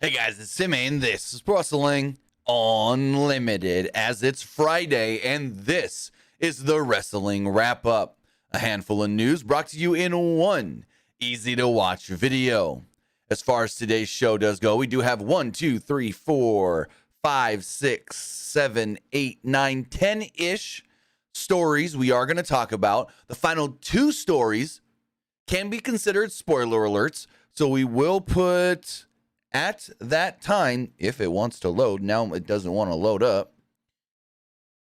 Hey guys, it's Simmy, and this is Wrestling Unlimited, as it's Friday, and this is the Wrestling Wrap-Up. A handful of news brought to you in one easy-to-watch video. As far as today's show does go, we do have 1, 2, 3, 4, 5, 6, 7, 8, 9, 10-ish stories we are going to talk about. The final two stories can be considered spoiler alerts, so we will put... at that time, if it wants to load, now it doesn't want to load up.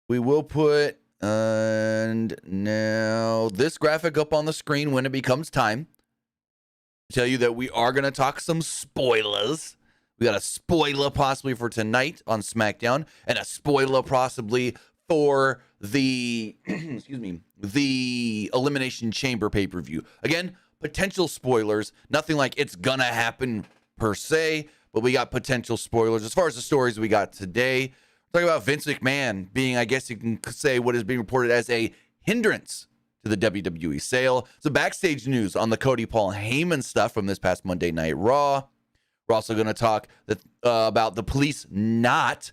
We will put, and now this graphic up on the screen when it becomes time. Tell you that we are going to talk some spoilers. We got a spoiler possibly for tonight on SmackDown, and a spoiler possibly for the, the Elimination Chamber pay-per-view. Again, potential spoilers, nothing like it's gonna happen per se, but we got potential spoilers. As far as the stories we got today, we're talking about Vince McMahon being, I guess you can say, what is being reported as a hindrance to the WWE sale. So backstage news on the Cody Paul Heyman stuff from this past Monday Night Raw. We're also going to talk about the police not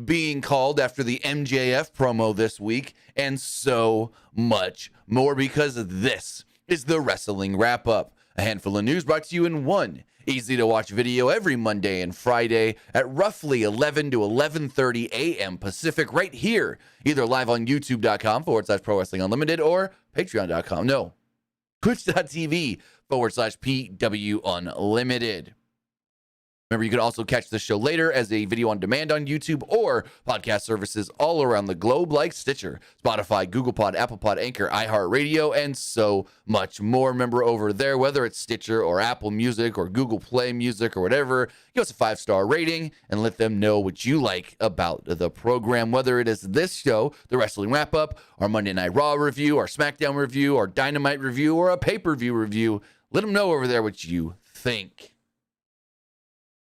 being called after the MJF promo this week, and so much more, because this is the Wrestling Wrap-Up. A handful of news brought to you in one easy-to-watch video every Monday and Friday at roughly 11 to 11:30 a.m. Pacific, right here, either live on youtube.com/Pro Wrestling Unlimited or patreon.com. No, twitch.tv/PW Unlimited. Remember, you can also catch the show later as a video on demand on YouTube or podcast services all around the globe like Stitcher, Spotify, Google Pod, Apple Pod, Anchor, iHeartRadio, and so much more. Remember, over there, whether it's Stitcher or Apple Music or Google Play Music or whatever, give us a 5-star rating and let them know what you like about the program, whether it is this show, the Wrestling Wrap-Up, our Monday Night Raw review, our SmackDown review, our Dynamite review, or a pay-per-view review. Let them know over there what you think.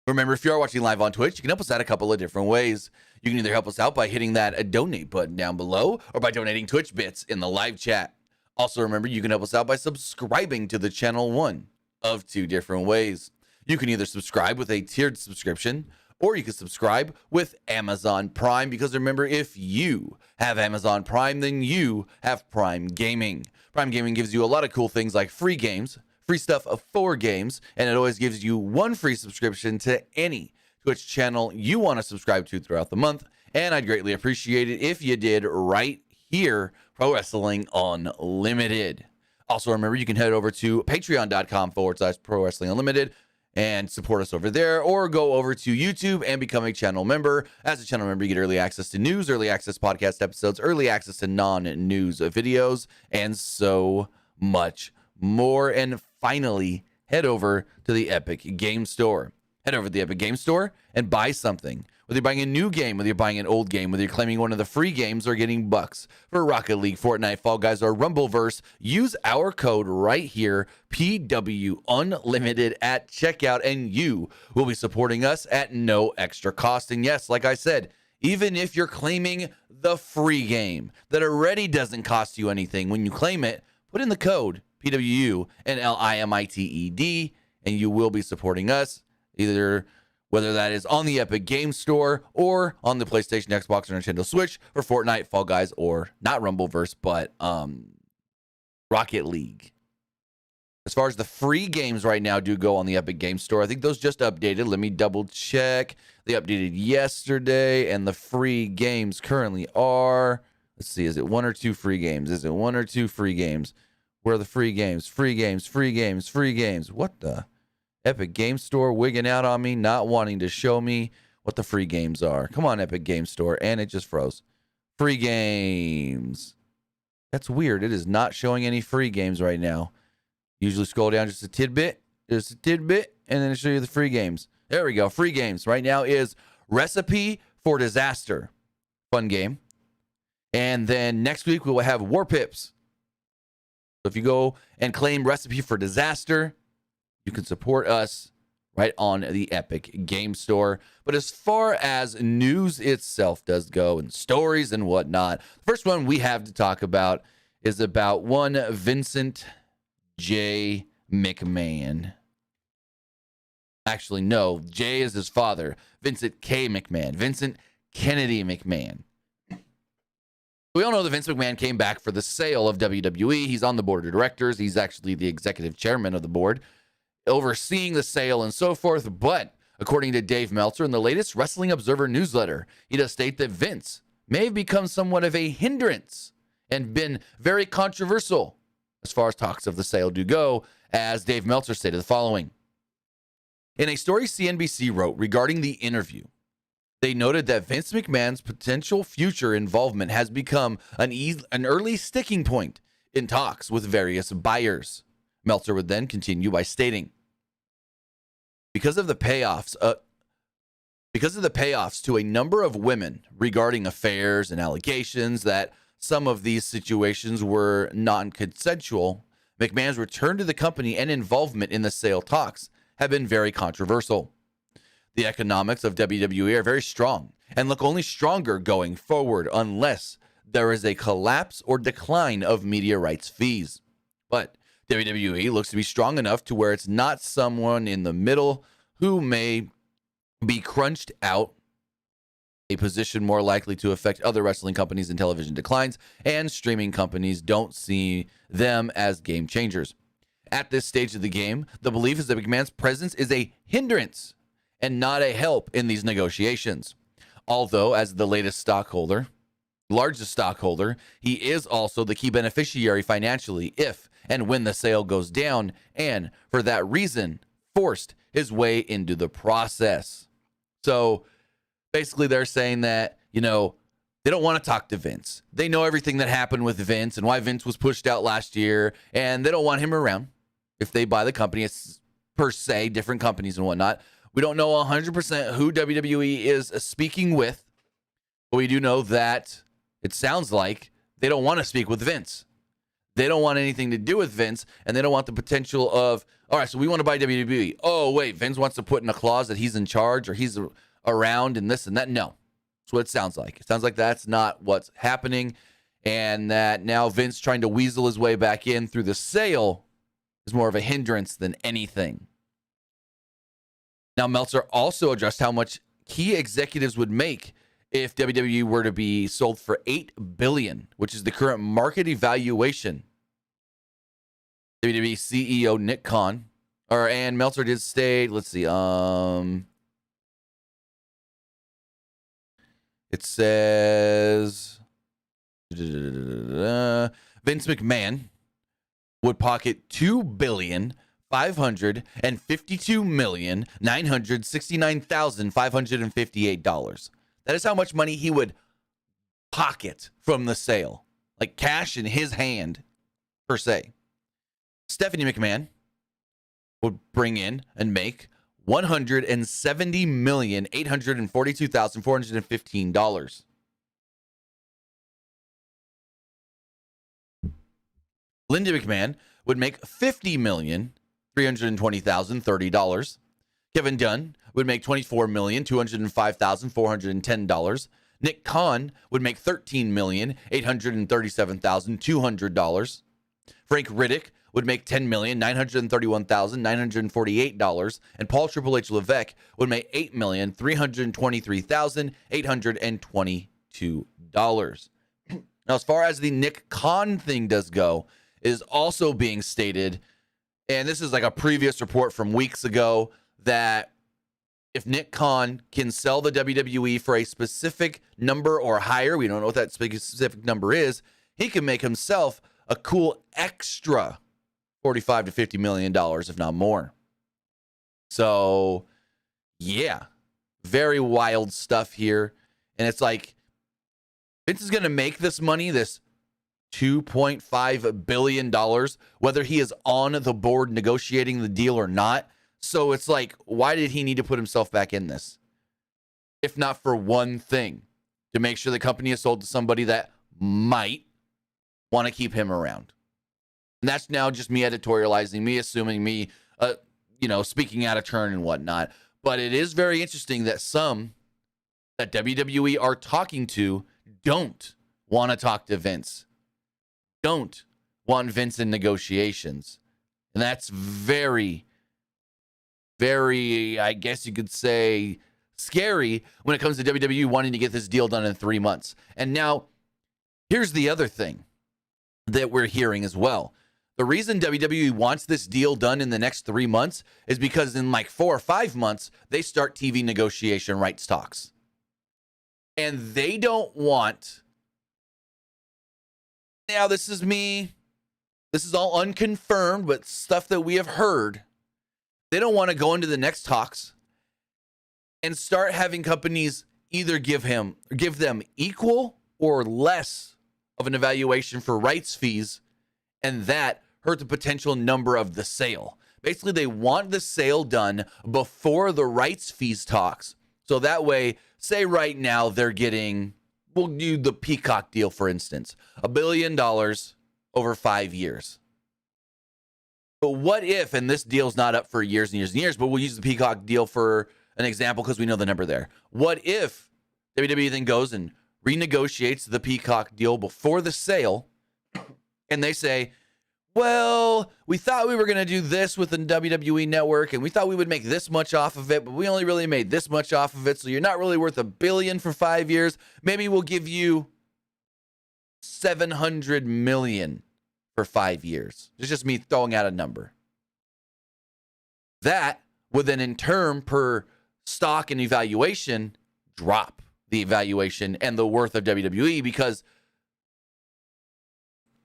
Remember, if you are watching live on Twitch, you can help us out a couple of different ways. You can either help us out by hitting that donate button down below, or by donating Twitch bits in the live chat. Also, remember, you can help us out by subscribing to the channel one of two different ways. You can either subscribe with a tiered subscription, or you can subscribe with Amazon Prime, because remember, if you have Amazon Prime, then you have Prime Gaming. Prime Gaming gives you a lot of cool things like free games, free stuff of 4 games, and it always gives you one free subscription to any Twitch channel you want to subscribe to throughout the month. And I'd greatly appreciate it if you did right here, Pro Wrestling Unlimited. Also, remember, you can head over to patreon.com/Pro Wrestling Unlimited and support us over there, or go over to YouTube and become a channel member. As a channel member, you get early access to news, early access podcast episodes, early access to non-news videos, and so much more. And finally, head over to the Epic Game Store. Head over to the Epic Game Store and buy something. Whether you're buying a new game, whether you're buying an old game, whether you're claiming one of the free games or getting bucks for Rocket League, Fortnite, Fall Guys, or Rumbleverse, use our code right here, PW Unlimited, at checkout, and you will be supporting us at no extra cost. And yes, like I said, even if you're claiming the free game that already doesn't cost you anything, when you claim it, put in the code PWU and LIMITED, and you will be supporting us, either whether that is on the Epic Game Store or on the PlayStation, Xbox, or Nintendo Switch for Fortnite, Fall Guys, or not Rumbleverse, but Rocket League. As far as the free games right now do go on the Epic Game Store, I think those just updated. Let me double check. They updated yesterday, and the free games currently are, let's see, is it 1 or 2 free games? Is it 1 or 2 free games? Where are the free games? Free games, free games, free games. What the? Epic Game Store wigging out on me, not wanting to show me what the free games are. Come on, Epic Game Store. And it just froze. Free games. That's weird. It is not showing any free games right now. Usually scroll down just a tidbit, and then it'll show you the free games. There we go. Free games. Right now is Recipe for Disaster. Fun game. And then next week we will have War Pips. So if you go and claim Recipe for Disaster, you can support us right on the Epic Game Store. But as far as news itself does go, and stories and whatnot, the first one we have to talk about is about one Vincent J. McMahon. Actually, no. J is his father, Vincent K. McMahon, Vincent Kennedy McMahon. We all know that Vince McMahon came back for the sale of WWE. He's on the board of directors. He's actually the executive chairman of the board, overseeing the sale and so forth. But according to Dave Meltzer in the latest Wrestling Observer newsletter, he does state that Vince may have become somewhat of a hindrance and been very controversial as far as talks of the sale do go, as Dave Meltzer stated the following. In a story CNBC wrote regarding the interview, they noted that Vince McMahon's potential future involvement has become an early sticking point in talks with various buyers. Meltzer would then continue by stating, because of the payoffs to a number of women regarding affairs and allegations that some of these situations were non-consensual, McMahon's return to the company and involvement in the sale talks have been very controversial. The economics of WWE are very strong and look only stronger going forward unless there is a collapse or decline of media rights fees. But WWE looks to be strong enough to where it's not someone in the middle who may be crunched out, a position more likely to affect other wrestling companies in television declines, and streaming companies don't see them as game changers. At this stage of the game, the belief is that McMahon's presence is a hindrance and not a help in these negotiations. Although, as the largest stockholder, he is also the key beneficiary financially if and when the sale goes down, and for that reason, forced his way into the process. So basically, they're saying that, they don't want to talk to Vince. They know everything that happened with Vince and why Vince was pushed out last year, and they don't want him around if they buy the company. It's per se different companies and whatnot. We don't know 100% who WWE is speaking with, but we do know that it sounds like they don't want to speak with Vince. They don't want anything to do with Vince, and they don't want the potential of, all right, so we want to buy WWE. Oh, wait, Vince wants to put in a clause that he's in charge or he's around and this and that. No, that's what it sounds like. It sounds like that's not what's happening, and that now Vince trying to weasel his way back in through the sale is more of a hindrance than anything. Now, Meltzer also addressed how much key executives would make if WWE were to be sold for $8 billion, which is the current market evaluation. WWE CEO Nick Khan, and Meltzer did state, let's see, it says Vince McMahon would pocket $2,552,969,558. That is how much money he would pocket from the sale, like cash in his hand, per se. Stephanie McMahon would bring in and make $170,842,415. Linda McMahon would make $50,320,030. Kevin Dunn would make $24,205,410. Nick Khan would make $13,837,200. Frank Riddick would make $10,931,948, and Paul Triple H Levesque would make $8,323,822. Now, as far as the Nick Khan thing does go, is also being stated, and this is like a previous report from weeks ago, that if Nick Khan can sell the WWE for a specific number or higher, we don't know what that specific number is, he can make himself a cool extra $45 to $50 million, if not more. So, yeah, very wild stuff here. And it's like, Vince is going to make this money, this $2.5 billion, whether he is on the board negotiating the deal or not. So it's like, why did he need to put himself back in this? If not for one thing, to make sure the company is sold to somebody that might want to keep him around. And that's now just me editorializing, me assuming, me, speaking out of turn and whatnot. But it is very interesting that some that WWE are talking to don't want to talk to Vince, don't want Vince in negotiations. And that's very, very, I guess you could say, scary when it comes to WWE wanting to get this deal done in 3 months. And now, here's the other thing that we're hearing as well. The reason WWE wants this deal done in the next 3 months is because in like 4 or 5 months, they start TV negotiation rights talks. And they don't want, now this is me, this is all unconfirmed, but stuff that we have heard. They don't want to go into the next talks and start having companies either give them equal or less of an evaluation for rights fees, and that hurt the potential number of the sale. Basically, they want the sale done before the rights fees talks. So that way, say right now they're getting, we'll do the Peacock deal, for instance, $1 billion over 5 years. But what if, and this deal's not up for years and years and years, but we'll use the Peacock deal for an example because we know the number there. What if WWE then goes and renegotiates the Peacock deal before the sale, and they say, well, we thought we were going to do this with the WWE network, and we thought we would make this much off of it, but we only really made this much off of it, so you're not really worth $1 billion for 5 years. Maybe we'll give you $700 million for 5 years. It's just me throwing out a number. That would then in turn, per stock and evaluation, drop the evaluation and the worth of WWE, because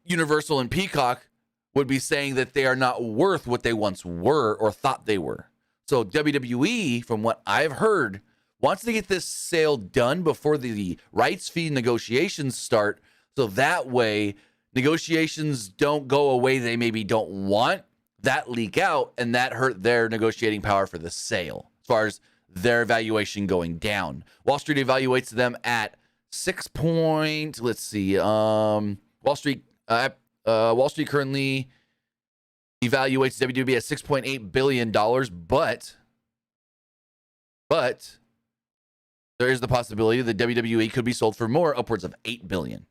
Universal and Peacock would be saying that they are not worth what they once were or thought they were. So WWE, from what I've heard, wants to get this sale done before the rights fee negotiations start, so that way negotiations don't go away they maybe don't want, that leak out, and that hurt their negotiating power for the sale as far as their evaluation going down. Wall Street evaluates them at Wall Street currently evaluates WWE at $6.8 billion, but there is the possibility that WWE could be sold for more, upwards of $8 billion.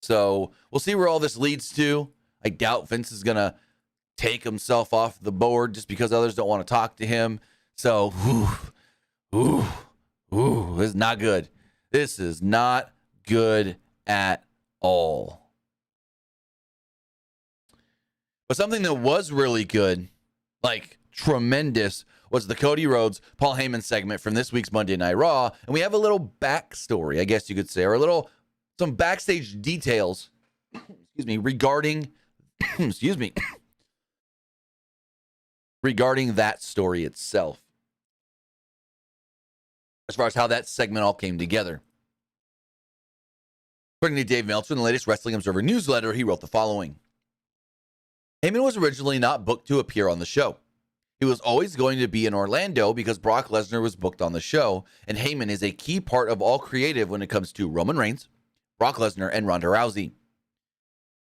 So we'll see where all this leads to. I doubt Vince is going to take himself off the board just because others don't want to talk to him. So, this is not good. This is not good at all. But something that was really good, like tremendous, was the Cody Rhodes, Paul Heyman segment from this week's Monday Night Raw. And we have a little backstory, I guess you could say, or some backstage details, regarding, regarding that story itself, as far as how that segment all came together. According to Dave Meltzer in the latest Wrestling Observer newsletter, he wrote the following. Heyman was originally not booked to appear on the show. He was always going to be in Orlando because Brock Lesnar was booked on the show, and Heyman is a key part of all creative when it comes to Roman Reigns, Brock Lesnar, and Ronda Rousey.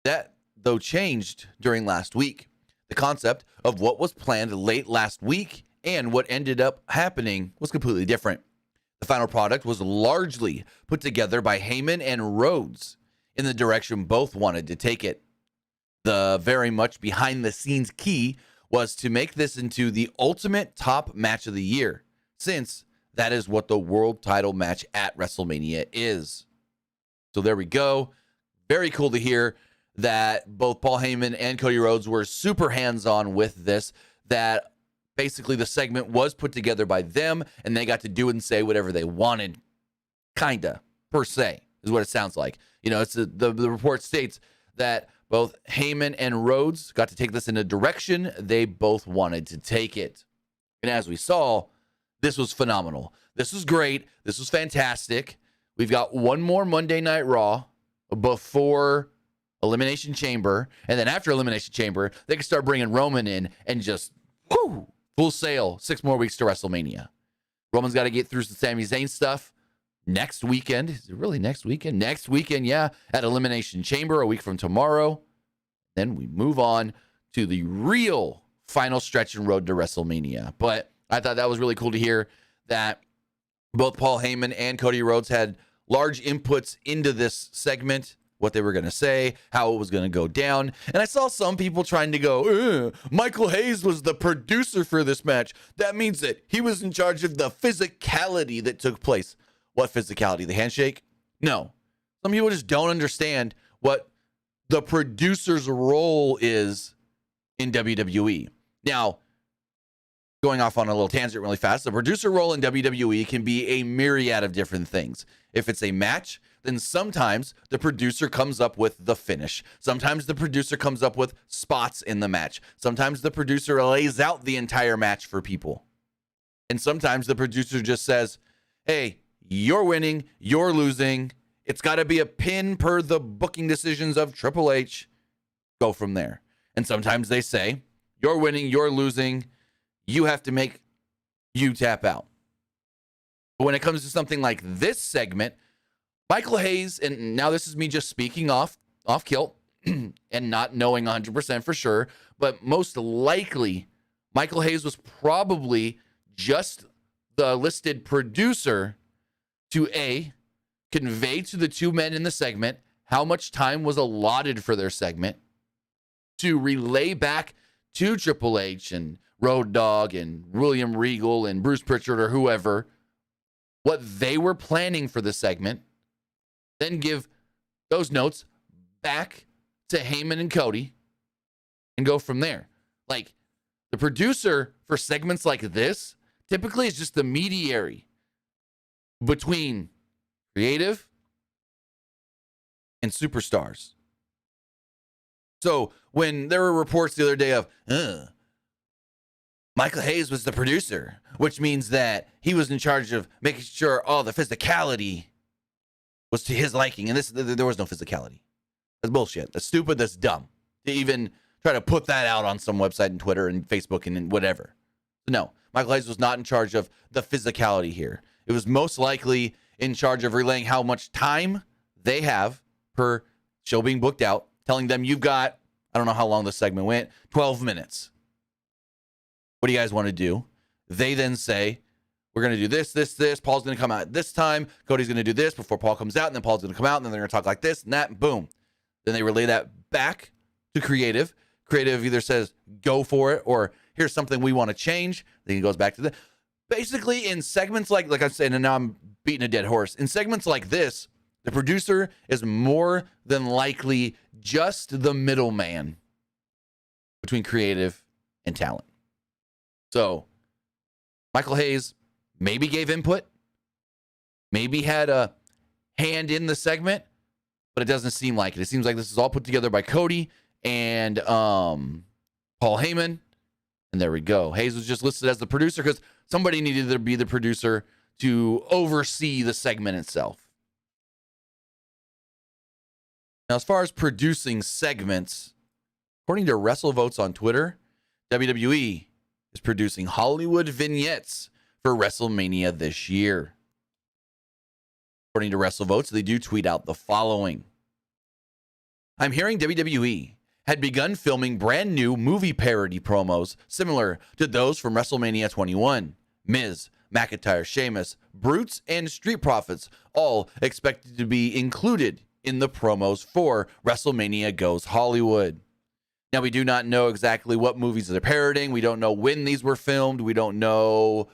That, though, changed during last week. The concept of what was planned late last week and what ended up happening was completely different. The final product was largely put together by Heyman and Rhodes in the direction both wanted to take it. The very much behind-the-scenes key was to make this into the ultimate top match of the year, since that is what the world title match at WrestleMania is. So there we go. Very cool to hear that both Paul Heyman and Cody Rhodes were super hands-on with this, that basically the segment was put together by them, and they got to do and say whatever they wanted, kinda, per se, is what it sounds like. You know, it's the report states that both Heyman and Rhodes got to take this in a direction they both wanted to take it. And as we saw, this was phenomenal. This was great. This was fantastic. We've got one more Monday Night Raw before Elimination Chamber. And then after Elimination Chamber, they can start bringing Roman in and just, full sail, 6 more weeks to WrestleMania. Roman's got to get through some Sami Zayn stuff next weekend. Is it really next weekend? Next weekend, yeah, at Elimination Chamber, a week from tomorrow. Then we move on to the real final stretch and road to WrestleMania. But I thought that was really cool to hear that both Paul Heyman and Cody Rhodes had large inputs into this segment. what they were going to say, how it was going to go down. And I saw some people trying to go, Michael Hayes was the producer for this match. That means that he was in charge of the physicality that took place. What physicality? The handshake? No. Some people just don't understand what the producer's role is in WWE. Now, going off on a little tangent really fast, the producer role in WWE can be a myriad of different things. If it's a match, then sometimes the producer comes up with the finish. Sometimes the producer comes up with spots in the match. Sometimes the producer lays out the entire match for people. And sometimes the producer just says, hey, you're winning, you're losing. It's got to be a pin per the booking decisions of Triple H. Go from there. And sometimes they say, you're winning, you're losing. You have to make you tap out. But when it comes to something like this segment, Michael Hayes, and now this is me just speaking off kilt and not knowing 100% for sure, but most likely Michael Hayes was probably just the listed producer to A, convey to the two men in the segment how much time was allotted for their segment, to relay back to Triple H and Road Dogg and William Regal and Bruce Pritchard or whoever what they were planning for the segment, then give those notes back to Heyman and Cody and go from there. Like, the producer for segments like this typically is just the mediary between creative and superstars. So when there were reports the other day of, Michael Hayes was the producer, which means that he was in charge of making sure all the physicality was to his liking. And there was no physicality. That's bullshit. That's stupid. That's dumb. To even try to put that out on some website and Twitter and Facebook and whatever. No, Michael Hayes was not in charge of the physicality here. It was most likely in charge of relaying how much time they have per show being booked out, telling them you've got, I don't know how long the segment went, 12 minutes. What do you guys want to do? They then say, we're going to do this, this, this. Paul's going to come out at this time. Cody's going to do this before Paul comes out, and then Paul's going to come out, and then they're going to talk like this and that, and boom. Then they relay that back to creative. Creative either says, go for it, or here's something we want to change. Then he goes back to the... Basically, in segments like I'm saying, and now I'm beating a dead horse. In segments like this, the producer is more than likely just the middleman between creative and talent. So, Michael Hayes maybe gave input, maybe had a hand in the segment, but it doesn't seem like it. It seems like this is all put together by Cody and Paul Heyman. And there we go. Hayes was just listed as the producer because somebody needed to be the producer to oversee the segment itself. Now, as far as producing segments, according to WrestleVotes on Twitter, WWE is producing Hollywood vignettes for WrestleMania this year. According to WrestleVotes, they do tweet out the following. I'm hearing WWE had begun filming brand new movie parody promos similar to those from WrestleMania 21. Miz, McIntyre, Sheamus, Brutes, and Street Profits all expected to be included in the promos for WrestleMania Goes Hollywood. Now, we do not know exactly what movies they're parodying. We don't know when these were filmed. We don't know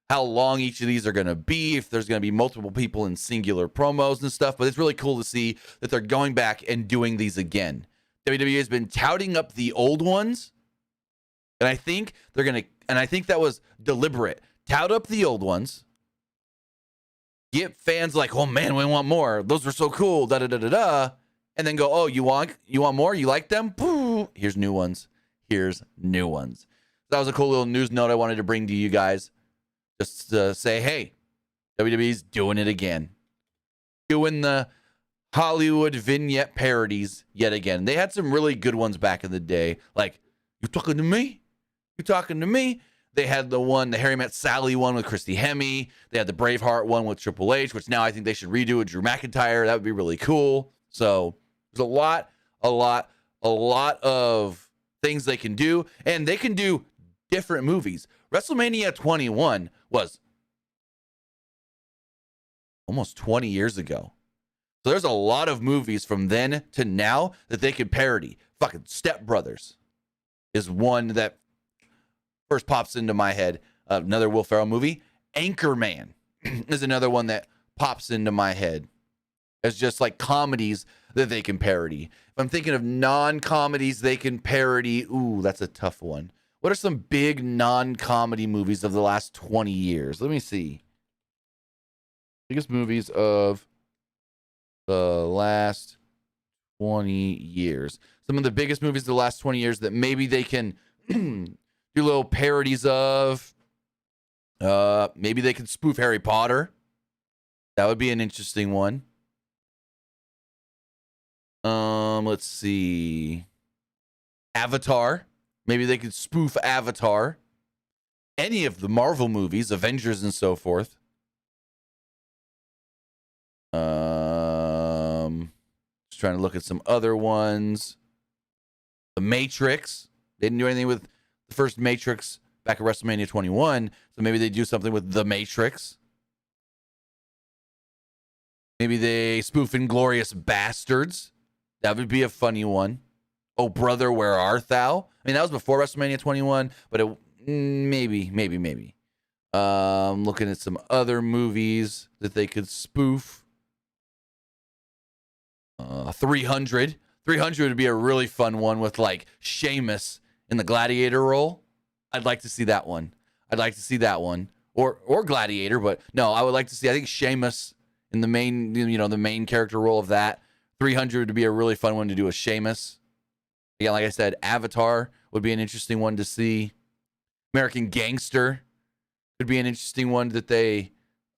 how long each of these are going to be, if there's going to be multiple people in singular promos and stuff. But it's really cool to see that they're going back and doing these again. WWE has been touting up the old ones, and I think they're going to, and I think that was deliberate. Tout up the old ones, get fans like, oh man, we want more. Those were so cool, da-da-da-da-da. And then go, oh, you want more? You like them? Pooh. Here's new ones. Here's new ones. That was a cool little news note I wanted to bring to you guys. Just to say, hey, WWE's doing it again. Doing the Hollywood vignette parodies yet again. They had some really good ones back in the day. Like, you talking to me? You talking to me? They had the Harry Met Sally one with Christy Hemme. They had the Braveheart one with Triple H, which now I think they should redo with Drew McIntyre. That would be really cool. So there's a lot of things they can do. And they can do different movies. WrestleMania 21 was almost 20 years ago. So there's a lot of movies from then to now that they could parody. Fucking Step Brothers is one that first pops into my head. Another Will Ferrell movie. Anchorman is another one that pops into my head as just like comedies that they can parody. If I'm thinking of non-comedies they can parody, ooh, that's a tough one. What are some big non-comedy movies of the last 20 years? Let me see. Biggest movies of the last 20 years. Some of the biggest movies of the last 20 years that maybe they can do little parodies of. Maybe they could spoof Harry Potter. That would be an interesting one. Let's see. Avatar. Maybe they could spoof Avatar. Any of the Marvel movies, Avengers and so forth. Just trying to look at some other ones. The Matrix. They didn't do anything with the first Matrix back at WrestleMania 21, so maybe they do something with The Matrix. Maybe they spoof Inglourious Bastards. That would be a funny one. Oh, Brother, Where Art Thou? I mean, that was before WrestleMania 21, but maybe. Looking at some other movies that they could spoof. 300. 300 would be a really fun one with like Sheamus in the Gladiator role. I'd like to see that one. Or Gladiator, but no, I would like to see, I think Sheamus in the main character role of that. 300 would be a really fun one to do with Sheamus. Again, like I said, Avatar would be an interesting one to see. American Gangster would be an interesting one that they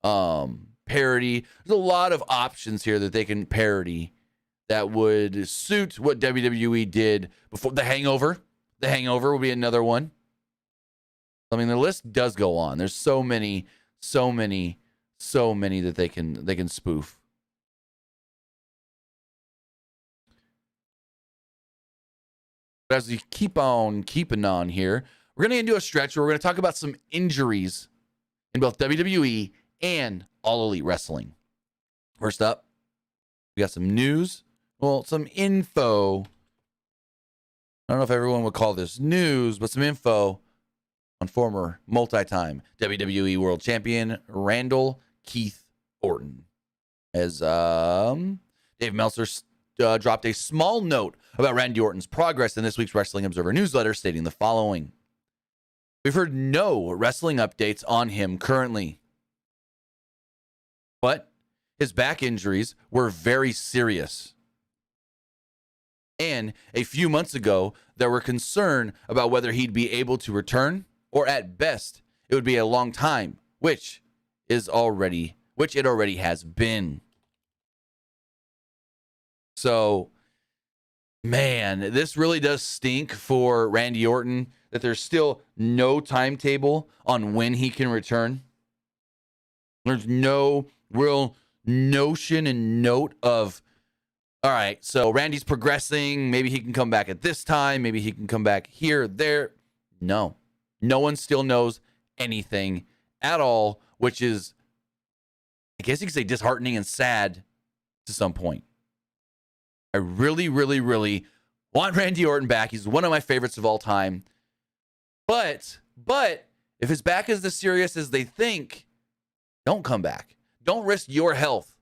parody. There's a lot of options here that they can parody that would suit what WWE did before. The Hangover. The Hangover would be another one. I mean, the list does go on. There's so many that they can spoof. But as we keep on keeping on here, we're going to do a stretch where we're going to talk about some injuries in both WWE and All Elite Wrestling. First up, we got some news. Well, some info. I don't know if everyone would call this news, but some info on former multi-time WWE World Champion Randall Keith Orton. As Dave Meltzer dropped a small note about Randy Orton's progress in this week's Wrestling Observer newsletter, stating the following. We've heard no wrestling updates on him currently, but his back injuries were very serious. And a few months ago, there were concern about whether he'd be able to return, or at best, it would be a long time, which it already has been. So, man, this really does stink for Randy Orton that there's still no timetable on when he can return. There's no real notion and note of, all right, so Randy's progressing. Maybe he can come back at this time. Maybe he can come back here, there. No one still knows anything at all, which is, I guess you could say, disheartening and sad to some point. I really, really, really want Randy Orton back. He's one of my favorites of all time. But if his back is as serious as they think, don't come back. Don't risk your health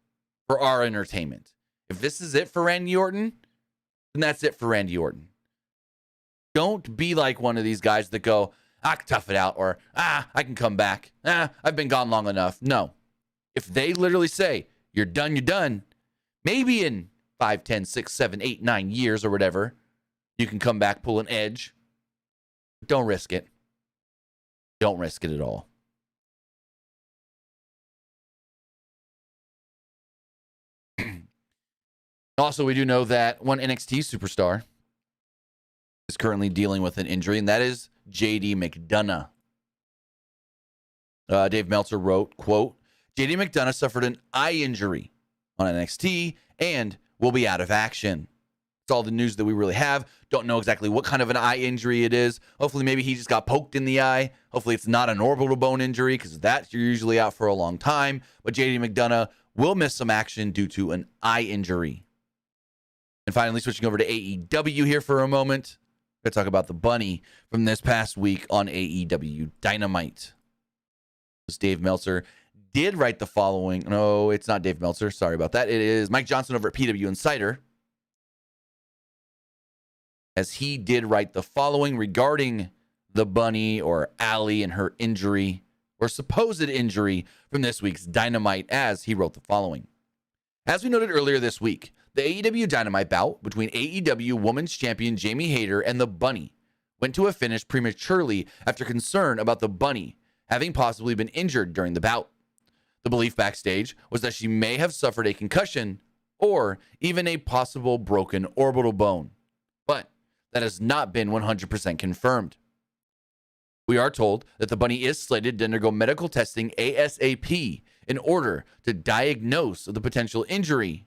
for our entertainment. If this is it for Randy Orton, then that's it for Randy Orton. Don't be like one of these guys that go, I can tough it out, or I can come back. I've been gone long enough. No. If they literally say, you're done, you're done, maybe in 5, 10, 6, 7, 8, 9 years or whatever, you can come back, pull an edge. Don't risk it. Don't risk it at all. Also, we do know that one NXT superstar is currently dealing with an injury, and that is JD McDonough. Dave Meltzer wrote, quote, JD McDonough suffered an eye injury on NXT and will be out of action. That's all the news that we really have. Don't know exactly what kind of an eye injury it is. Hopefully, maybe he just got poked in the eye. Hopefully, it's not an orbital bone injury, because that's you're usually out for a long time. But JD McDonough will miss some action due to an eye injury. And finally, switching over to AEW here for a moment. We're going to talk about the bunny from this past week on AEW Dynamite. Dave Meltzer did write the following. No, it's not Dave Meltzer. Sorry about that. It is Mike Johnson over at PWU Insider. As he did write the following regarding the bunny or Allie and her injury or supposed injury from this week's Dynamite, as he wrote the following. As we noted earlier this week, the AEW Dynamite bout between AEW Women's Champion Jamie Hayter and the bunny went to a finish prematurely after concern about the bunny having possibly been injured during the bout. The belief backstage was that she may have suffered a concussion or even a possible broken orbital bone, but that has not been 100% confirmed. We are told that the bunny is slated to undergo medical testing ASAP in order to diagnose the potential injury,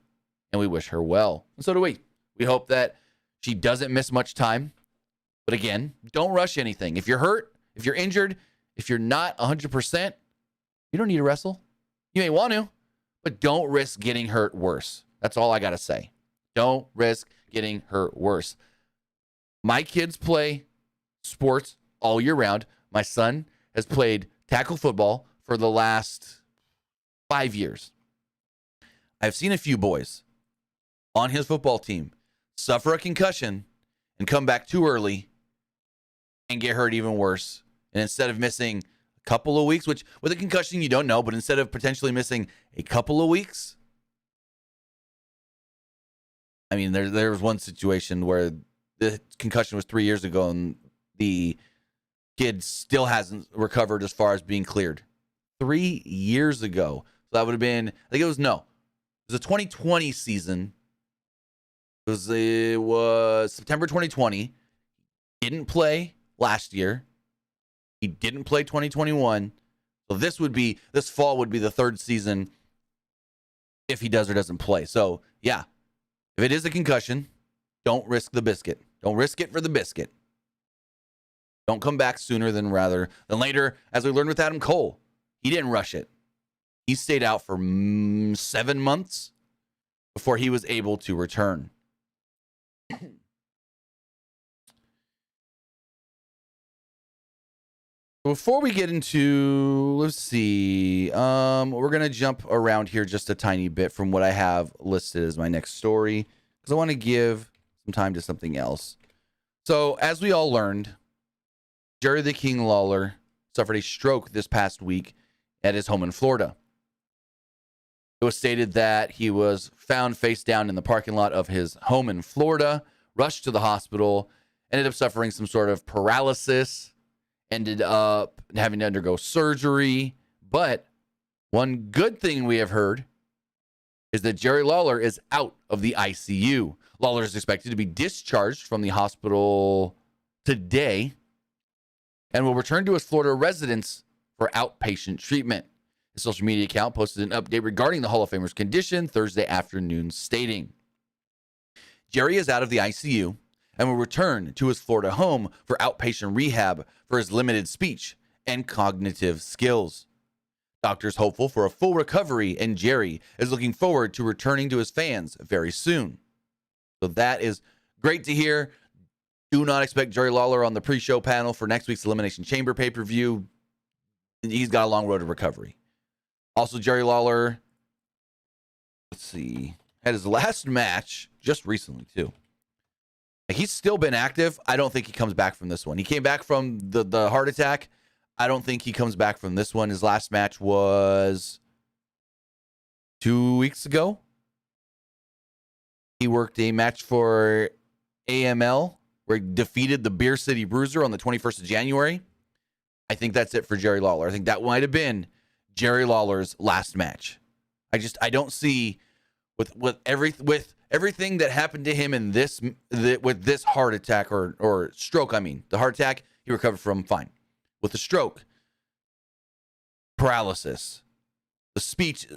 and we wish her well. And so do we. We hope that she doesn't miss much time. But again, don't rush anything. If you're hurt, if you're injured, if you're not 100%, you don't need to wrestle. You may want to, but don't risk getting hurt worse. That's all I got to say. Don't risk getting hurt worse. My kids play sports all year round. My son has played tackle football for the last 5 years. I've seen a few boys on his football team suffer a concussion and come back too early and get hurt even worse. And instead of missing a couple of weeks, which with a concussion you don't know, but instead of potentially missing a couple of weeks, I mean, there was one situation where the concussion was 3 years ago and the kid still hasn't recovered as far as being cleared. 3 years ago. So that would have been, I think it was a 2020 season. It was September 2020. Didn't play last year. He didn't play 2021. So this fall would be the third season if he does or doesn't play. So yeah, if it is a concussion, don't risk the biscuit. Don't risk it for the biscuit. Don't come back sooner than later, as we learned with Adam Cole. He didn't rush it. He stayed out for 7 months before he was able to return. Before we get into, let's see, we're going to jump around here just a tiny bit from what I have listed as my next story, because I want to give some time to something else. So, as we all learned, Jerry the King Lawler suffered a stroke this past week at his home in Florida. It was stated that he was found face down in the parking lot of his home in Florida, rushed to the hospital, ended up suffering some sort of paralysis, ended up having to undergo surgery. But one good thing we have heard is that Jerry Lawler is out of the ICU. Lawler is expected to be discharged from the hospital today and will return to his Florida residence for outpatient treatment. His social media account posted an update regarding the Hall of Famer's condition Thursday afternoon, stating, Jerry is out of the ICU and will return to his Florida home for outpatient rehab for his limited speech and cognitive skills. Doctors hopeful for a full recovery, and Jerry is looking forward to returning to his fans very soon. So that is great to hear. Do not expect Jerry Lawler on the pre-show panel for next week's Elimination Chamber pay-per-view. He's got a long road to recovery. Also, Jerry Lawler, had his last match just recently, too. He's still been active. I don't think he comes back from this one. He came back from the heart attack. I don't think he comes back from this one. His last match was 2 weeks ago. He worked a match for AML where he defeated the Beer City Bruiser on the 21st of January. I think that's it for Jerry Lawler. I think that might have been Jerry Lawler's last match. I don't see with everything that happened to him in with this heart attack or stroke. I mean, the heart attack he recovered from fine. With the stroke, paralysis, the speech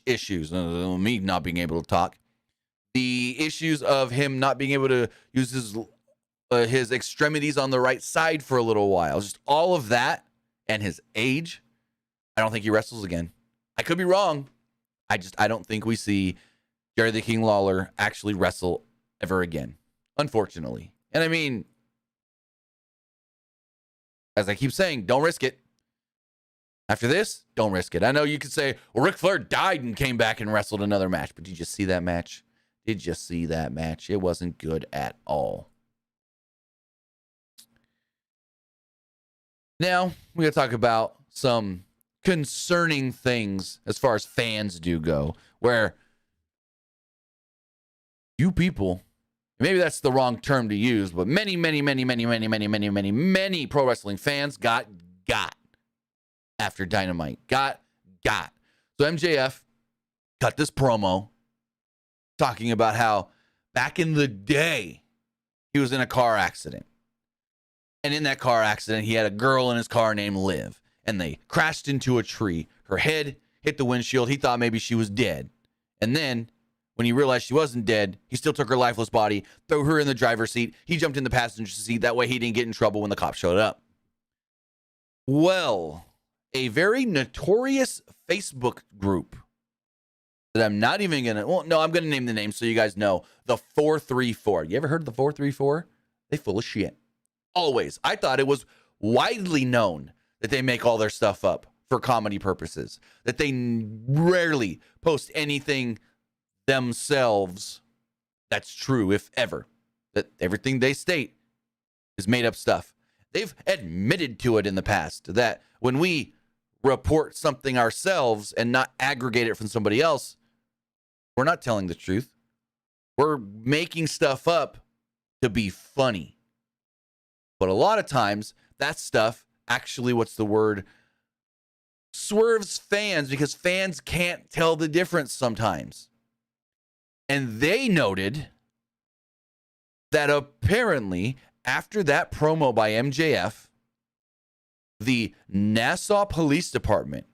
issues, me not being able to talk, the issues of him not being able to use his extremities on the right side for a little while, just all of that, and his age, I don't think he wrestles again. I could be wrong. I don't think we see Jerry the King Lawler actually wrestle ever again, unfortunately. And I mean, as I keep saying, don't risk it. After this, don't risk it. I know you could say, well, Ric Flair died and came back and wrestled another match. But did you see that match? Did you see that match? It wasn't good at all. Now, we're going to talk about some concerning things as far as fans do go, where you people, maybe that's the wrong term to use, but many pro wrestling fans got after Dynamite. Got. So MJF cut this promo talking about how back in the day he was in a car accident. And in that car accident, he had a girl in his car named Liv. And they crashed into a tree. Her head hit the windshield. He thought maybe she was dead. And then, when he realized she wasn't dead, he still took her lifeless body, threw her in the driver's seat. He jumped in the passenger seat. That way he didn't get in trouble when the cops showed up. Well, a very notorious Facebook group that I'm not even going to... Well, no, I'm going to name the name so you guys know. The 434. You ever heard of the 434? They full of shit. Always. I thought it was widely known that they make all their stuff up for comedy purposes. That they rarely post anything themselves that's true, if ever. That everything they state is made up stuff. They've admitted to it in the past that when we report something ourselves and not aggregate it from somebody else, we're not telling the truth. We're making stuff up to be funny. But a lot of times, that stuff actually, swerves fans because fans can't tell the difference sometimes. And they noted that apparently, after that promo by MJF, the Nassau Police Department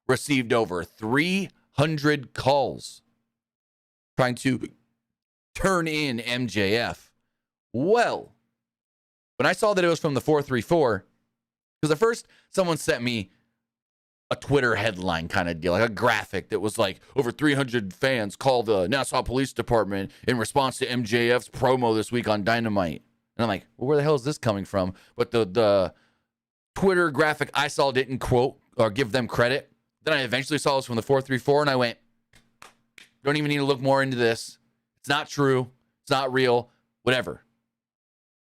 received over 300 calls trying to turn in MJF. Well, when I saw that it was from the 434, because at first someone sent me a Twitter headline kind of deal, like a graphic that was like, over 300 fans called the Nassau Police Department in response to MJF's promo this week on Dynamite. And I'm like, well, where the hell is this coming from? But the Twitter graphic I saw didn't quote or give them credit. Then I eventually saw this from the 434, and I went, don't even need to look more into this. It's not true. It's not real. Whatever.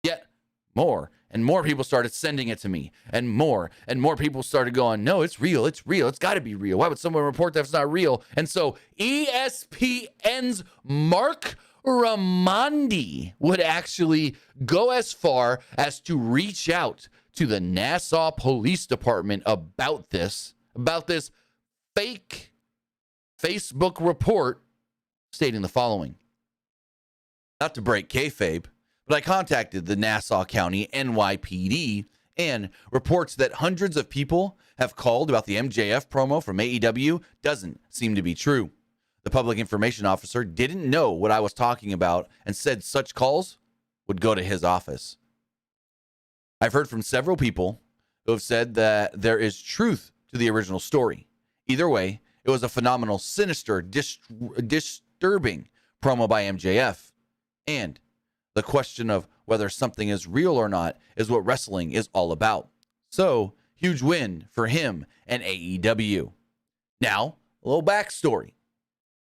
Yet more and more people started sending it to me, and more people started going, no, it's real. It's got to be real. Why would someone report that if it's not real? And so ESPN's Mark Raimondi would actually go as far as to reach out to the Nassau Police Department about this fake Facebook report, stating the following. Not to break kayfabe, but I contacted the Nassau County NYPD, and reports that hundreds of people have called about the MJF promo from AEW doesn't seem to be true. The public information officer didn't know what I was talking about and said such calls would go to his office. I've heard from several people who have said that there is truth to the original story. Either way, it was a phenomenal, sinister, disturbing promo by MJF. And the question of whether something is real or not is what wrestling is all about. So, huge win for him and AEW. Now, a little backstory.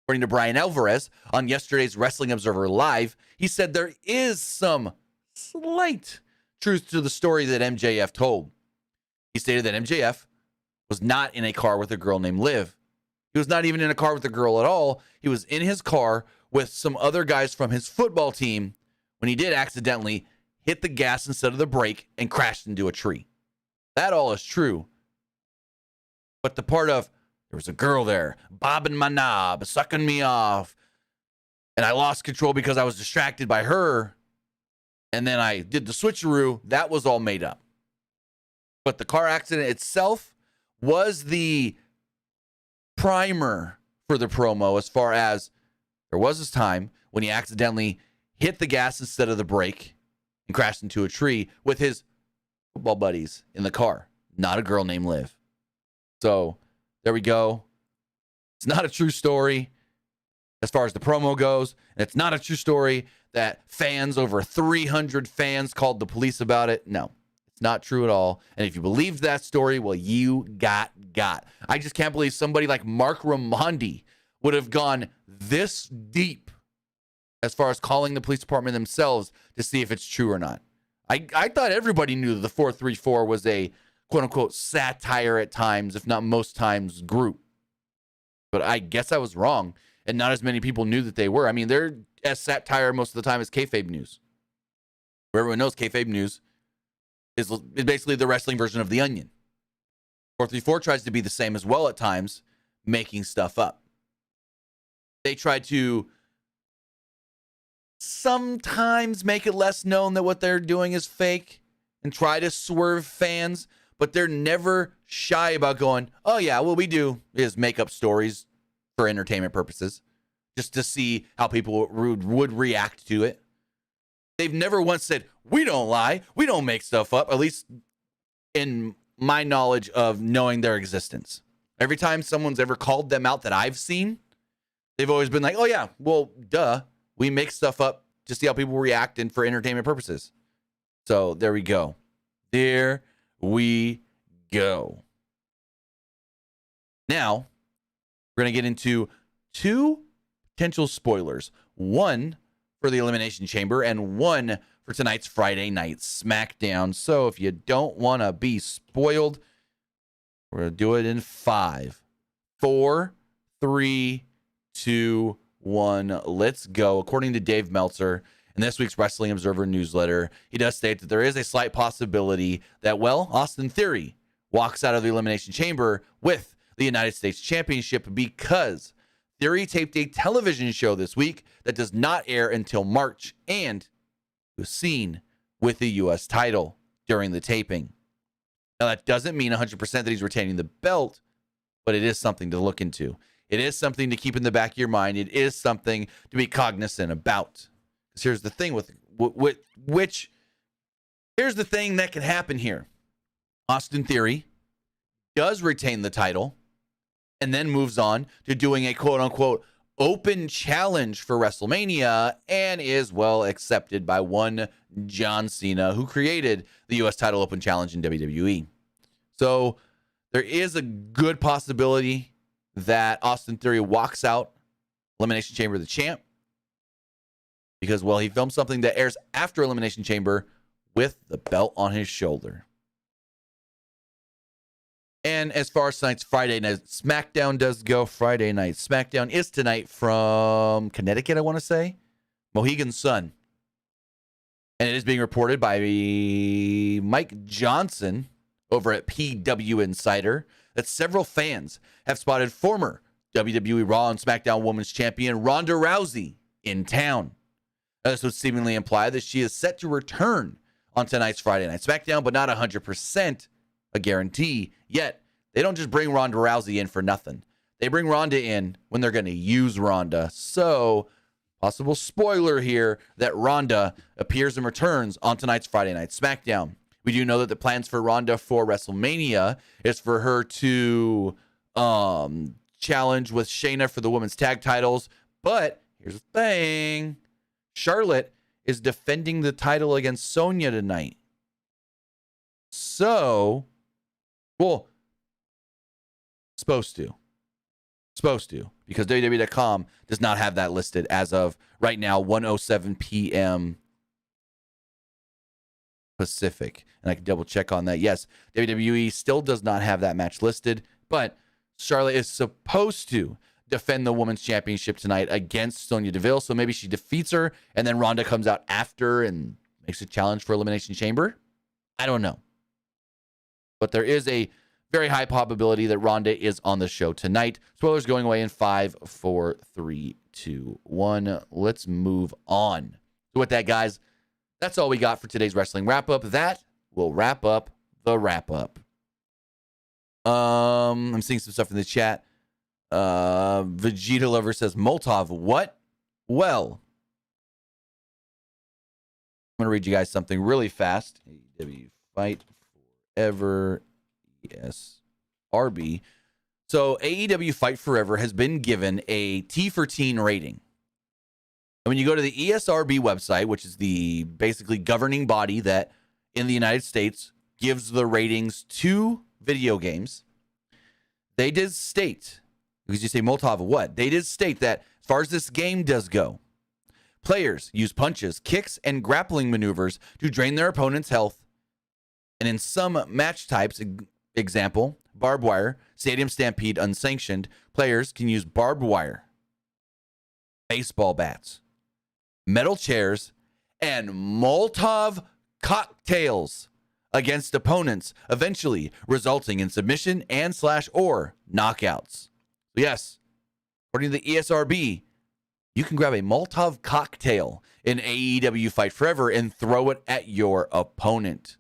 According to Brian Alvarez on yesterday's Wrestling Observer Live, he said there is some slight truth to the story that MJF told. He stated that MJF was not in a car with a girl named Liv. He was not even in a car with a girl at all. He was in his car with some other guys from his football team when he did accidentally hit the gas instead of the brake and crashed into a tree. That all is true. But the part of, there was a girl there, bobbing my knob, sucking me off, and I lost control because I was distracted by her, and then I did the switcheroo, that was all made up. But the car accident itself was the primer for the promo, as far as there was this time when he accidentally hit the gas instead of the brake and crashed into a tree with his football buddies in the car, not a girl named Liv. So there we go. It's not a true story as far as the promo goes. And it's not a true story that fans, over 300 fans, called the police about it. No, it's not true at all. And if you believed that story, well, you got. I just can't believe somebody like Mark Raimondi would have gone this deep as far as calling the police department themselves to see if it's true or not. I thought everybody knew that the 434 was a quote-unquote satire at times, if not most times, group. But I guess I was wrong, and not as many people knew that they were. I mean, they're as satire most of the time as kayfabe news. Where everyone knows kayfabe news is basically the wrestling version of The Onion. 434 tries to be the same as well at times, making stuff up. They try to sometimes make it less known that what they're doing is fake and try to swerve fans, but they're never shy about going, oh yeah, what we do is make up stories for entertainment purposes, just to see how people would react to it. They've never once said, we don't lie, we don't make stuff up, at least in my knowledge of knowing their existence. Every time someone's ever called them out that I've seen, they've always been like, oh yeah, well, duh. We make stuff up to see how people react and for entertainment purposes. So there we go. There we go. Now, we're going to get into two potential spoilers. One for the Elimination Chamber and one for tonight's Friday Night SmackDown. So if you don't want to be spoiled, we're going to do it in 5, 4, 3, 2, 1. Let's go. According to Dave Meltzer in this week's Wrestling Observer newsletter, he does state that there is a slight possibility that, well, Austin Theory walks out of the Elimination Chamber with the United States Championship because Theory taped a television show this week that does not air until March and was seen with the U.S. title during the taping. Now, that doesn't mean 100% that he's retaining the belt, but it is something to look into. It is something to keep in the back of your mind. It is something to be cognizant about. Because here's the thing here's the thing that can happen here. Austin Theory does retain the title and then moves on to doing a quote-unquote open challenge for WrestleMania and is well accepted by one John Cena, who created the U.S. title open challenge in WWE. So there is a good possibility that Austin Theory walks out Elimination Chamber the champ because, well, he filmed something that airs after Elimination Chamber with the belt on his shoulder. And as far as tonight's Friday Night SmackDown does go, Friday Night SmackDown is tonight from Connecticut, I want to say, Mohegan Sun. And it is being reported by Mike Johnson over at PW Insider that several fans have spotted former WWE Raw and SmackDown Women's Champion Ronda Rousey in town. This would seemingly imply that she is set to return on tonight's Friday Night SmackDown, but not 100% a guarantee. Yet, they don't just bring Ronda Rousey in for nothing. They bring Ronda in when they're going to use Ronda. So, possible spoiler here that Ronda appears and returns on tonight's Friday Night SmackDown. We do know that the plans for Ronda for WrestleMania is for her to challenge with Shayna for the women's tag titles. But here's the thing. Charlotte is defending the title against Sonya tonight. So, well, supposed to. Because WWE.com does not have that listed as of right now, 1:07 p.m. Pacific. And I can double check on that. Yes, WWE still does not have that match listed, but Charlotte is supposed to defend the women's championship tonight against Sonya Deville. So maybe she defeats her and then Ronda comes out after and makes a challenge for Elimination Chamber. I don't know. But there is a very high probability that Ronda is on the show tonight. Spoilers going away in 5, 4, 3, 2, 1. Let's move on. So with that, guys, that's all we got for today's wrestling wrap-up. That will wrap up the wrap-up. I'm seeing some stuff in the chat. Vegeta Lover says, Molotov, what? Well, I'm going to read you guys something really fast. AEW Fight Forever. Yes. RB. So AEW Fight Forever has been given a T for teen rating. And when you go to the ESRB website, which is the basically governing body that in the United States gives the ratings to video games, they did state, because you say Molotov what? They did state that as far as this game does go, players use punches, kicks, and grappling maneuvers to drain their opponent's health. And in some match types, example, barbed wire, stadium stampede unsanctioned, players can use barbed wire, baseball bats, metal chairs, and Molotov cocktails against opponents, eventually resulting in submission and /or knockouts. Yes, according to the ESRB, you can grab a Molotov cocktail in AEW Fight Forever and throw it at your opponent.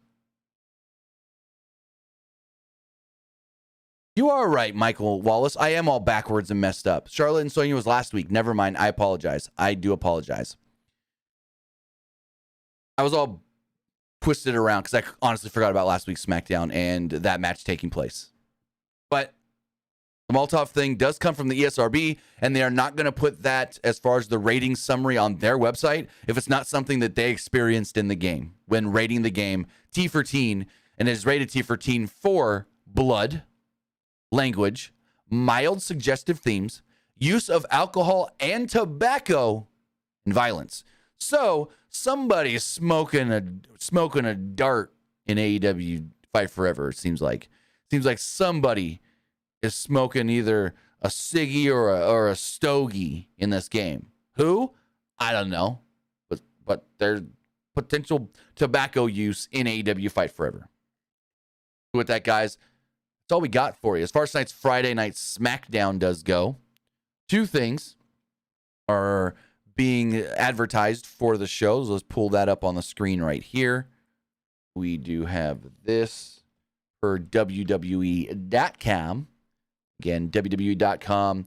You are right, Michael Wallace. I am all backwards and messed up. Charlotte and Sonya was last week. Never mind. I apologize. I do apologize. I was all twisted around because I honestly forgot about last week's SmackDown and that match taking place. But the Molotov thing does come from the ESRB, and they are not going to put that as far as the rating summary on their website if it's not something that they experienced in the game when rating the game T for teen, and it is rated T for teen for blood, language, mild suggestive themes, use of alcohol and tobacco, and violence. So somebody is smoking a dart in AEW Fight Forever. It seems like somebody is smoking either a ciggy or a stogie in this game. Who? I don't know, but there's potential tobacco use in AEW Fight Forever. With that, guys, that's all we got for you. As far as tonight's Friday night SmackDown does go, two things are being advertised for the shows. Let's pull that up on the screen right here. We do have this for WWE.com. Again, WWE.com.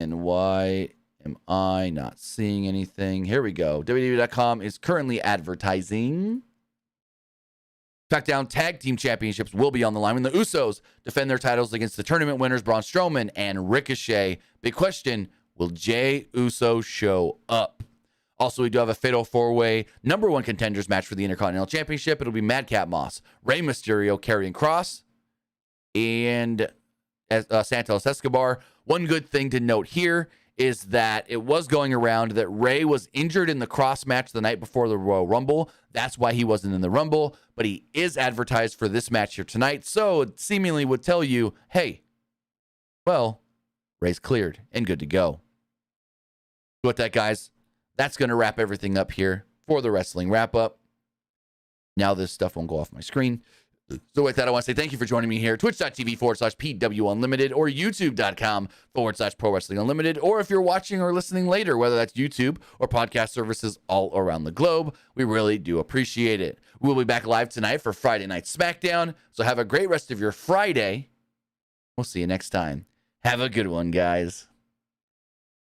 And why am I not seeing anything? Here we go. WWE.com is currently advertising. SmackDown Tag Team Championships will be on the line when the Usos defend their titles against the tournament winners Braun Strowman and Ricochet. Big question, will Jey Uso show up? Also, we do have a Fatal 4-Way number one contenders match for the Intercontinental Championship. It'll be Madcap Moss, Rey Mysterio, Karrion Kross, and Santos Escobar. One good thing to note here is that it was going around that Rey was injured in the Cross match the night before the Royal Rumble. That's why he wasn't in the Rumble, but he is advertised for this match here tonight. So it seemingly would tell you, hey, well, Rey's cleared and good to go. With that, guys, that's going to wrap everything up here for the Wrestling Wrap-Up. Now this stuff won't go off my screen. So with that, I want to say thank you for joining me here. Twitch.tv/PW Unlimited or YouTube.com/Pro Wrestling Unlimited. Or if you're watching or listening later, whether that's YouTube or podcast services all around the globe, we really do appreciate it. We'll be back live tonight for Friday Night SmackDown. So have a great rest of your Friday. We'll see you next time. Have a good one, guys.